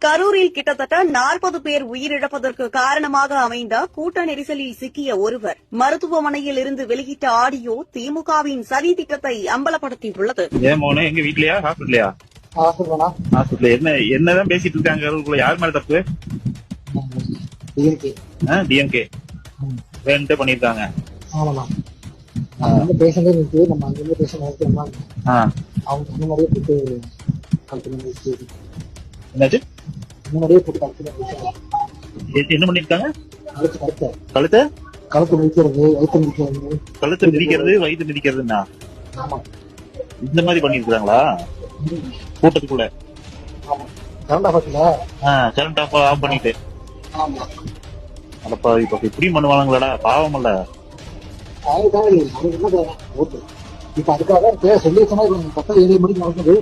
கரூரில் கிட்டத்தட்ட 40 பேர் உயிரிழப்பதற்கு காரணமாக அமைந்த கூட்ட நெரிசலில் சிக்கிய ஒருவர் மருத்துவமனையில் இருந்து வெளியிட்ட ஆடியோ திமுகவின் சதி திட்டத்தை அம்பலப்படுத்தியுள்ளது. எங்க வீட்லயா ஹாஸ்பிட்டலையா? ஹாஸ்பிட்டல் என்னதான் பேசிட்டு இருக்காங்க? யார் மேல தப்பு? டிஎம்கே வேணுட்டு பண்ணிருக்காங்க. பேஷண்டே இருக்கு, நம்ம அங்கிருந்து பேஷண்ட் அவங்க முன்னாடியே போட்டு என்னாச்சு? முன்னாடியே போட்டு என்ன பண்ணிருக்காங்க? கழுத்தை கழுத்தை மிதிக்கிறது, வயிற்று மிதிக்கிறது. கழுத்தை மிதிக்கிறது, வயிற்று மிதிக்கிறதுன்னா இந்த மாதிரி பண்ணிருக்காங்களா? கூட்டத்துக்குள்ள கரண்ட் ஆஃப் பண்ணிட்டு அடப்பா, இப்ப இப்படி பண்ணுவாங்களாடா? பாவம் இல்ல. இப்ப அதுக்காக சொல்லி சொன்னா 10 7 மணிக்கு நடக்குது.